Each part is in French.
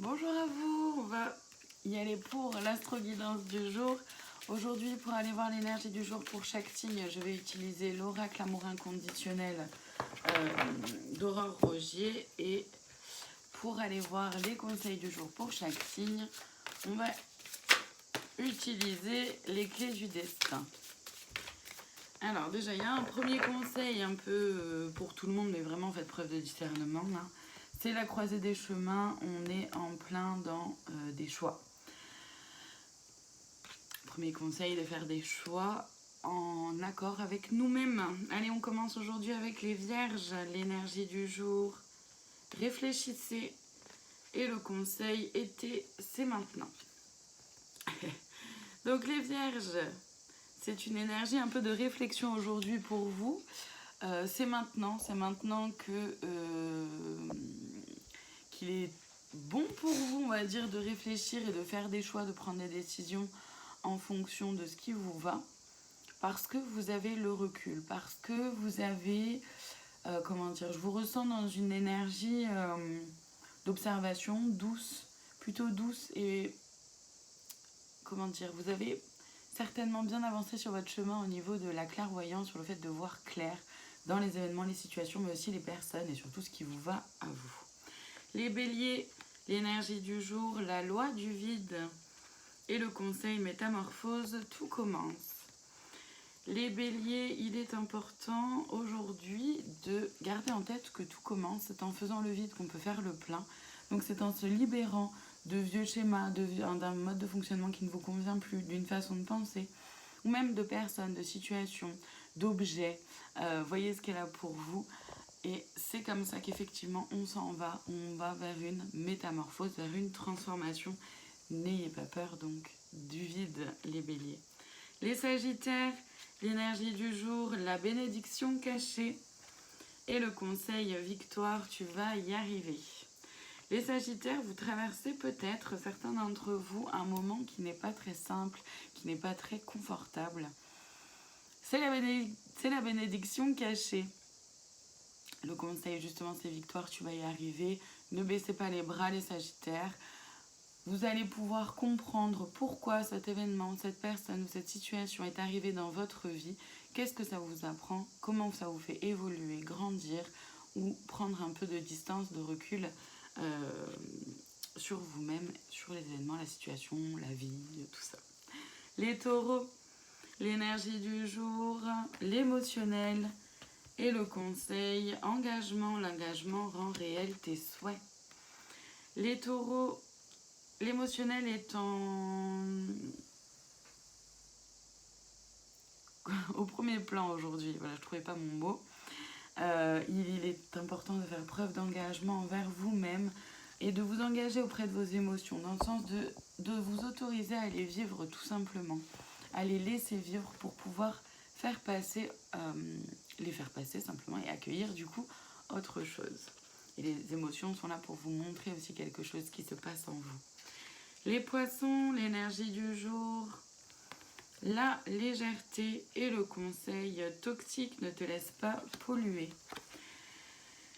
Bonjour à vous, on va y aller pour l'astro-guidance du jour. Aujourd'hui, pour aller voir l'énergie du jour pour chaque signe, je vais utiliser l'oracle amour inconditionnel d'Aurore Rogier. Et pour aller voir les conseils du jour pour chaque signe, on va utiliser les clés du destin. Alors déjà, il y a un premier conseil un peu pour tout le monde, mais vraiment faites preuve de discernement là. C'est la croisée des chemins, on est en plein dans des choix. Premier conseil, de faire des choix en accord avec nous-mêmes. Allez, on commence aujourd'hui avec les vierges, l'énergie du jour. Réfléchissez et le conseil était, c'est maintenant. Donc les vierges, c'est une énergie un peu de réflexion aujourd'hui pour vous. C'est maintenant que qu'il est bon pour vous, on va dire, de réfléchir et de faire des choix, de prendre des décisions en fonction de ce qui vous va, parce que vous avez le recul, parce que vous avez, je vous ressens dans une énergie d'observation douce, plutôt douce, et vous avez certainement bien avancé sur votre chemin au niveau de la clairvoyance, sur le fait de voir clair dans les événements, les situations, mais aussi les personnes et surtout ce qui vous va à vous. Les béliers, l'énergie du jour, la loi du vide et le conseil métamorphose, tout commence. Les béliers, il est important aujourd'hui de garder en tête que tout commence. C'est en faisant le vide qu'on peut faire le plein. Donc c'est en se libérant de vieux schémas, d'un mode de fonctionnement qui ne vous convient plus, d'une façon de penser, ou même de personnes, de situations, d'objets. Voyez ce qu'elle a pour vous. Et c'est comme ça qu'effectivement on va vers une métamorphose, vers une transformation. N'ayez pas peur donc du vide, les béliers. Les sagittaires, l'énergie du jour, la bénédiction cachée et le conseil victoire, tu vas y arriver. Les sagittaires, vous traversez peut-être, certains d'entre vous, un moment qui n'est pas très simple, qui n'est pas très confortable. C'est la bénédiction cachée. Le conseil, justement, c'est victoire, tu vas y arriver. Ne baissez pas les bras, les sagittaires. Vous allez pouvoir comprendre pourquoi cet événement, cette personne ou cette situation est arrivée dans votre vie. Qu'est-ce que ça vous apprend? Comment ça vous fait évoluer, grandir ou prendre un peu de distance, de recul sur vous-même, sur les événements, la situation, la vie, tout ça. Les taureaux, l'énergie du jour, l'émotionnel et le conseil, engagement, l'engagement rend réel tes souhaits. Les taureaux, l'émotionnel est au premier plan aujourd'hui. Voilà, je ne trouvais pas mon mot. Il est important de faire preuve d'engagement envers vous-même et de vous engager auprès de vos émotions, dans le sens de vous autoriser à les vivre tout simplement, à les laisser vivre pour pouvoir les faire passer simplement et accueillir du coup autre chose. Et les émotions sont là pour vous montrer aussi quelque chose qui se passe en vous. Les poissons, l'énergie du jour, la légèreté et le conseil toxique ne te laisse pas polluer.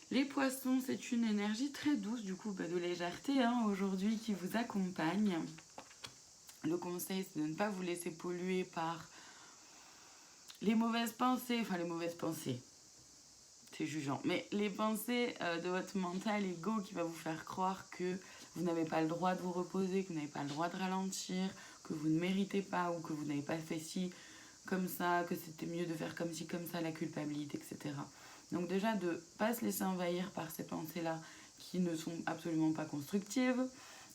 Les poissons, c'est une énergie très douce du coup de légèreté aujourd'hui qui vous accompagne. Le conseil, c'est de ne pas vous laisser polluer par les mauvaises pensées, c'est jugeant, mais les pensées de votre mental ego qui va vous faire croire que vous n'avez pas le droit de vous reposer, que vous n'avez pas le droit de ralentir, que vous ne méritez pas ou que vous n'avez pas fait ci comme ça, que c'était mieux de faire comme ci, comme ça, la culpabilité, etc. Donc déjà de ne pas se laisser envahir par ces pensées-là qui ne sont absolument pas constructives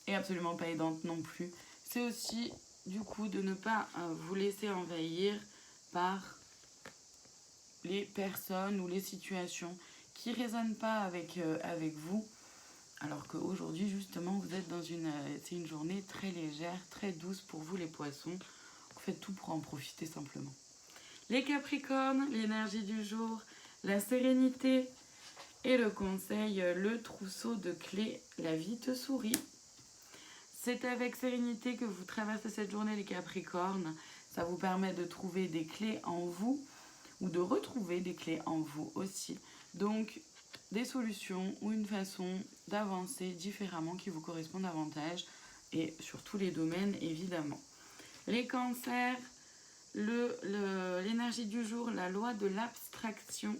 et absolument pas aidantes non plus. C'est aussi du coup de ne pas vous laisser envahir par les personnes ou les situations qui ne résonnent pas avec vous, alors qu'aujourd'hui justement vous êtes dans c'est une journée très légère, très douce pour vous les poissons. Vous faites tout pour en profiter simplement. Les capricornes, l'énergie du jour, la sérénité et le conseil, le trousseau de clés, la vie te sourit. C'est avec sérénité que vous traversez cette journée les capricornes. Ça vous permet de trouver des clés en vous ou de retrouver des clés en vous aussi. Donc, des solutions ou une façon d'avancer différemment qui vous correspond davantage et sur tous les domaines évidemment. Les cancers, l'énergie du jour, la loi de l'abstraction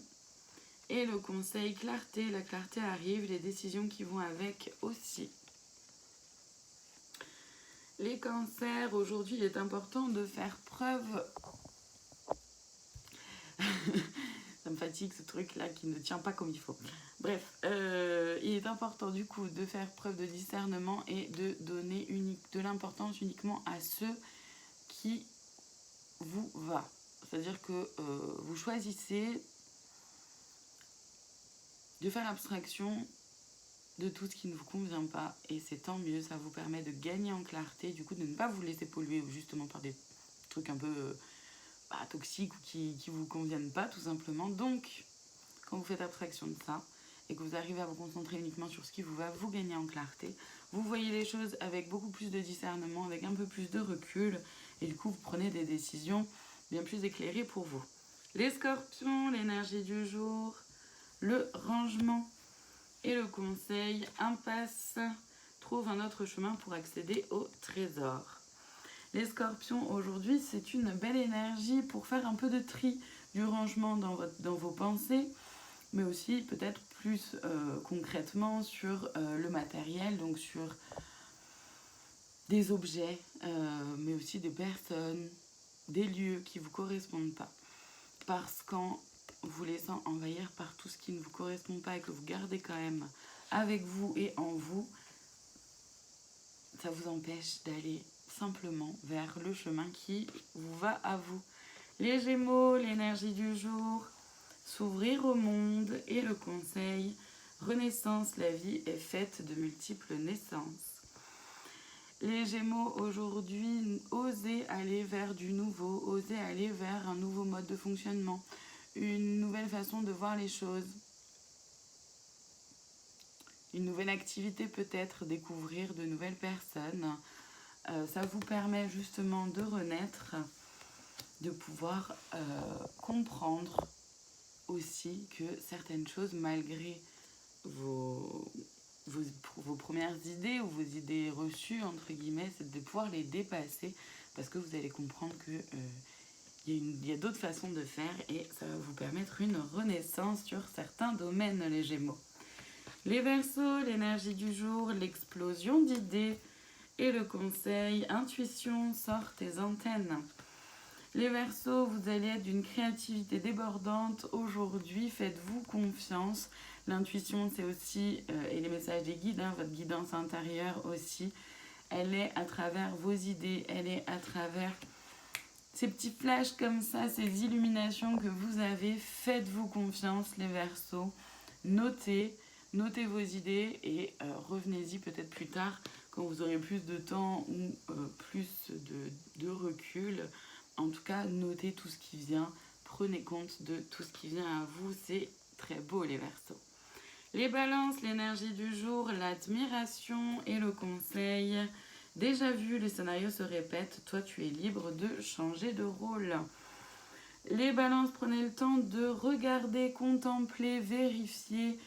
et le conseil clarté. La clarté arrive, les décisions qui vont avec aussi. Les cancers, aujourd'hui il est important de faire preuve... Ça me fatigue ce truc là qui ne tient pas comme il faut. Bref, il est important du coup de faire preuve de discernement et de donner de l'importance uniquement à ceux qui vous va. C'est-à-dire que vous choisissez de faire abstraction de tout ce qui ne vous convient pas et c'est tant mieux, ça vous permet de gagner en clarté, du coup de ne pas vous laisser polluer justement par des trucs un peu toxiques ou qui vous conviennent pas tout simplement. Donc quand vous faites abstraction de ça et que vous arrivez à vous concentrer uniquement sur ce qui vous va, vous gagnez en clarté, vous voyez les choses avec beaucoup plus de discernement, avec un peu plus de recul et du coup vous prenez des décisions bien plus éclairées pour vous. Les scorpions, l'énergie du jour, le rangement et le conseil, impasse, trouve un autre chemin pour accéder au trésor. Les scorpions, aujourd'hui, c'est une belle énergie pour faire un peu de tri, du rangement dans vos pensées, mais aussi peut-être plus concrètement sur le matériel, donc sur des objets, mais aussi des personnes, des lieux qui ne vous correspondent pas. Parce qu'en vous laissant envahir par tout ce qui ne vous correspond pas et que vous gardez quand même avec vous et en vous, ça vous empêche d'aller simplement vers le chemin qui vous va à vous. Les Gémeaux, l'énergie du jour, s'ouvrir au monde et le conseil, renaissance, la vie est faite de multiples naissances. Les Gémeaux, aujourd'hui, osez aller vers du nouveau, osez aller vers un nouveau mode de fonctionnement, une nouvelle façon de voir les choses, une nouvelle activité peut-être, découvrir de nouvelles personnes. Ça vous permet justement de renaître, de pouvoir comprendre aussi que certaines choses, malgré vos premières idées ou vos idées reçues, entre guillemets, c'est de pouvoir les dépasser parce que vous allez comprendre que il y a d'autres façons de faire et ça va vous permettre une renaissance sur certains domaines, les Gémeaux. Les Verseaux, l'énergie du jour, l'explosion d'idées et le conseil, intuition, sort tes antennes. Les Verseaux, vous allez être d'une créativité débordante aujourd'hui, faites-vous confiance. L'intuition, c'est aussi, et les messages des guides, votre guidance intérieure aussi, elle est à travers vos idées, elle est à travers ces petits flashs comme ça, ces illuminations que vous avez. Faites-vous confiance, les Verseaux. Notez vos idées et revenez-y peut-être plus tard quand vous aurez plus de temps ou plus de recul. En tout cas, notez tout ce qui vient, prenez compte de tout ce qui vient à vous, c'est très beau les Verseaux. Les Balances, l'énergie du jour, l'admiration et le conseil. Déjà vu, les scénarios se répètent, toi tu es libre de changer de rôle. Les Balances, prenez le temps de regarder, contempler, vérifier,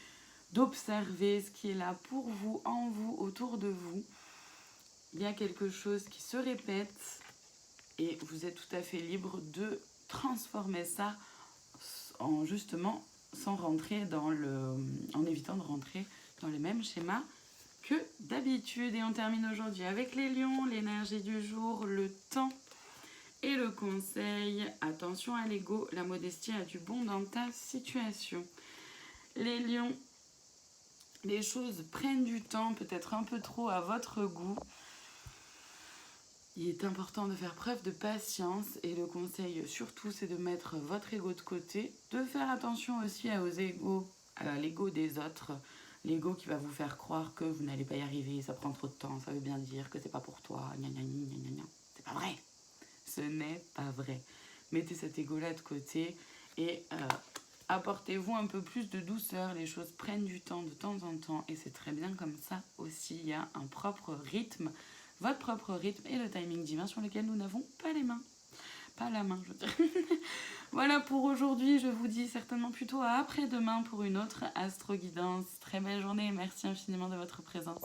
d'observer ce qui est là pour vous, en vous, autour de vous. Il y a quelque chose qui se répète et vous êtes tout à fait libre de transformer ça en justement sans rentrer en évitant de rentrer dans les mêmes schémas que d'habitude. Et on termine aujourd'hui avec les lions, l'énergie du jour, le temps et le conseil. Attention à l'ego, la modestie a du bon dans ta situation. Les lions, les choses prennent du temps, peut-être un peu trop à votre goût. Il est important de faire preuve de patience et le conseil surtout c'est de mettre votre ego de côté, de faire attention aussi à l'ego des autres, l'ego qui va vous faire croire que vous n'allez pas y arriver, ça prend trop de temps, ça veut bien dire que c'est pas pour toi, gna gna gna gna gna. C'est pas vrai, ce n'est pas vrai. Mettez cet ego-là de côté et apportez-vous un peu plus de douceur, les choses prennent du temps de temps en temps et c'est très bien comme ça aussi, il y a un propre rythme, votre propre rythme et le timing divin sur lequel nous n'avons pas les mains. pas la main, je veux dire. Voilà pour aujourd'hui, je vous dis certainement plutôt à après-demain pour une autre astro-guidance. Très belle journée et merci infiniment de votre présence.